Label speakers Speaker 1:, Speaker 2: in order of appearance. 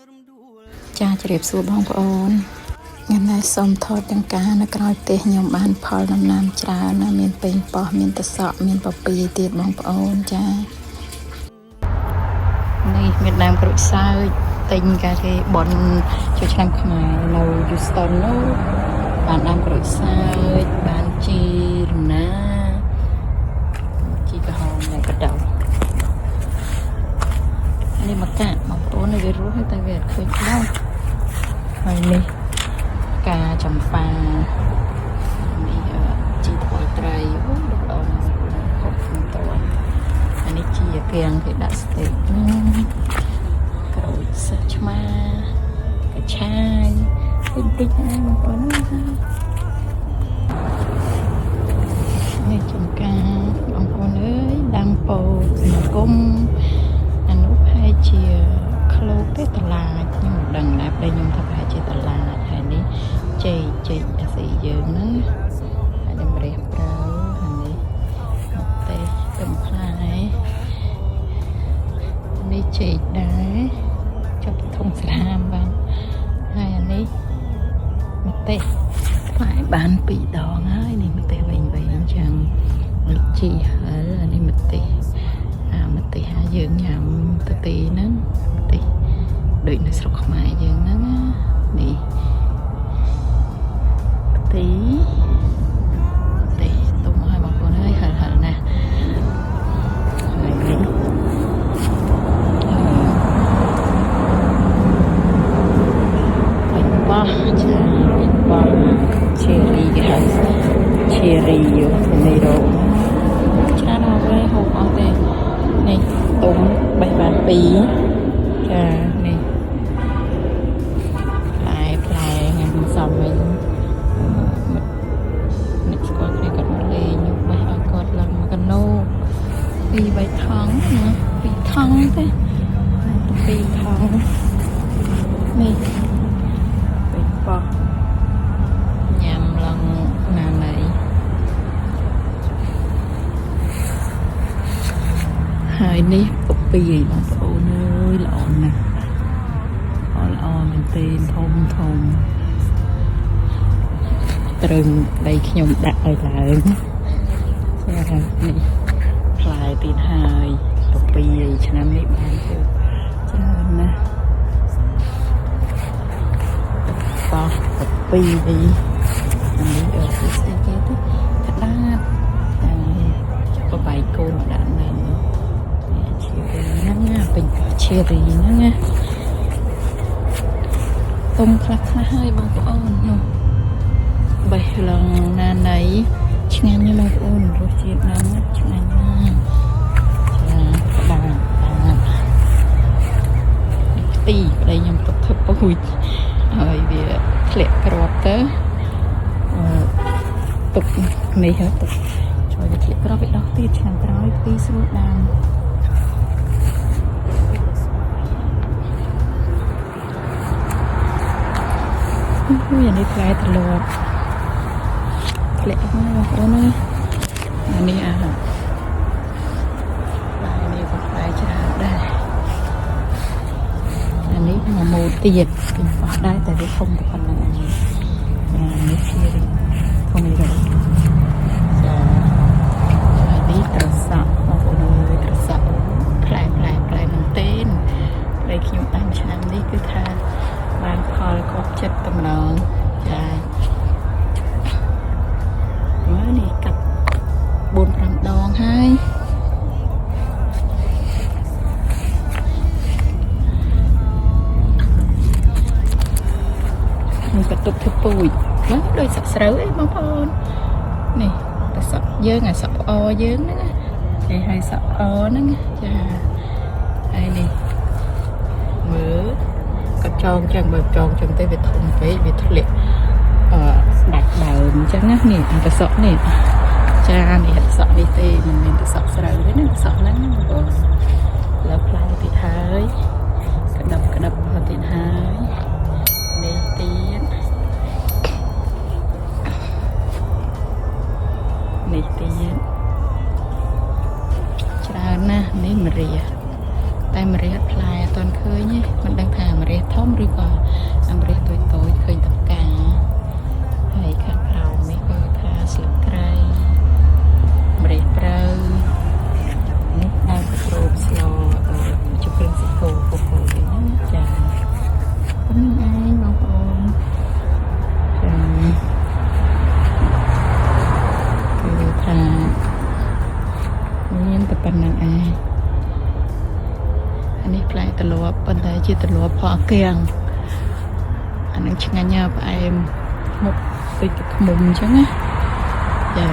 Speaker 1: ចាជ្រាបសួរបងប្អូនថ្ងៃនេះសូមថតទាំងការនៅក្រៅផ្ទះខ្ញុំបានផលដំណាំច្រើនណាមានពេញប៉ោះមានតសក់មានពពីទៀតបងប្អូនចានេះមានដើមក្រូចសើចទិញកាគេបនចូលឆ្នាំខ្មែរនៅ Houston នោះបានដើមក្រូចសើចបានជីរណាជីក្រហមនៅកដោនេះមកកាក់បងប្អូននៅវារស់តែវាអត់ឃើញđâuហើយនេះការចំប៉ានេះជីថ្មីត្រីអូលោកល្អណាស់ហូបមិនតន់អានេះជីគេងគេដាក់ស្ទេកក្រូចសើចឆ្មាកញ្ឆាយពេញពេញហ្នឹងបងប្អូននេះចំការបងប្អូនអើយដាំពោតគុំអានោះហើយជាក្លូទេតឡាចខ្ញុំមិនដឹងណាពេលខ្ញុំថាប្រហែលជាតឡាចហើយនេះចេកអាស៊ីយើងហ្នឹងហើយនឹងរះប្រៅហើយនេះមកទេទំផ្លែនេះចេកដែរចាប់ធំស្រាមបានហើយអានេះមកទេផ្លែបាន2ដងហើយនេះមកទេវិញអញ្ចឹងនេះជីហើយអានេះមកទេមកទេហើយយើងញ៉ាំទៅទីហ្នឹងទេដូចនៅស្រុកខ្មែរយើងហ្នឹងនេះទីទុំឲ្យបងប្អូនហើយហឹលណាស់ហើយនេះបោះចាបោះឈេរីគេហៅឈេរីយោមីរ៉ូច្រើនអស់ហើយហូបអស់ទេនេះទុំបេះបាន2ចានេះផ្លែញ៉ាំសំវិញនេះស្គាល់គ្នាគាត់មកលេងបេះឲ្យគាត់ឡើងមកកណូ2-3ថងណា2ថងទេ2ថងនេះពេញប៉ោះញ៉ាំឡើងណាណៃហើយនេះពពីបងប្អូនអើយល្អណាស់ល្អមែនទេធំត្រូវដីខ្ញុំដាក់ឲ្យឡើងចានេះផ្លែទៀតហើយពពីឆ្នាំនេះបានទៅច្រើនណាស់បោះពពីអានេះស្អីគេទៅក្តាប់បបាយកូនដាក់នៅឈៀរីហ្នឹងណាពេញឈៀរីហ្នឹងណាទុំខ្លះហើយបងប្អូននោះបេះឡើងណាណៃឆ្ងាញ់ណាស់បងប្អូនរសជាតិណាស់ឆ្ងាញ់ណាស់ចាបានទីប្តីខ្ញុំទុកធ្វើពូជហើយវាធ្លាក់គ្រាប់ទៅទុកនេះហើយទុកជួយវាធ្លាក់គ្រាប់វាដោះទៀតឆ្នាំក្រោយពីស្រួលដាំអានេះផ្លែត្រឡប់ធ្លាក់មកបងប្អូនណាអានេះផ្លែនេះក៏ផ្លែច្រើនដែរអានេះមកម៉ូទៀតពេញប៉ោះដែរតែវាធំតែប៉ុណ្្នឹងអានេះជារីធំនេះចាហើយនេះត្រសក់បងប្អូនអើយត្រសក់ផ្លែមែនទេផ្លែខ្ញុំតាមឆ្នាំនេះគឺថាបានផលគ្រប់ចិត្តតំណងចាមើលនេះកាប់ 4-5 ដងហើយនេះក៏ទុកធ្វើពូជមើលដូចសក់ស្រូវអីបងប្អូននេះតែសក់យើងអាសក់ផ្អយើងហ្នឹងគេឲ្យសក់ផ្អហ្នឹងចាហើយនេះមើលក៏ចងចឹងបើចងចឹងទៅវាធំពេកវាធ្លាក់ស្ដាច់ដើមអញ្ចឹងណានេះតែសក់នេះចានេះសក់នេះទេមិនមែនតែសក់ស្រូវទេណាសក់ហ្នឹងបងប្អូនលើផ្លែទៀតហើយក្តាប់ទៀតហើយនេះទៀតច្រើនណាស់នេះម្រះតែម្រះផ្លែអត់ទាន់ឃើញទេមិនដឹងថាម្រះធំ หรือก็อำเรยตัวเคยตำกาให้ข้างเราไม่ก็ทาสลับไกรอำเรยเปล่านี่ได้กระโปรงสโลจุดเป็นสิโกโกโก้เลยนะจ้าก็นี่ไงบางคนคือทานี่แต่ปันนังไออันนี้กลายตลบปันไดจีตลบพอเกียงอันนั้นช่างงานไปมุกไปขมุมใช่ไหมจ้า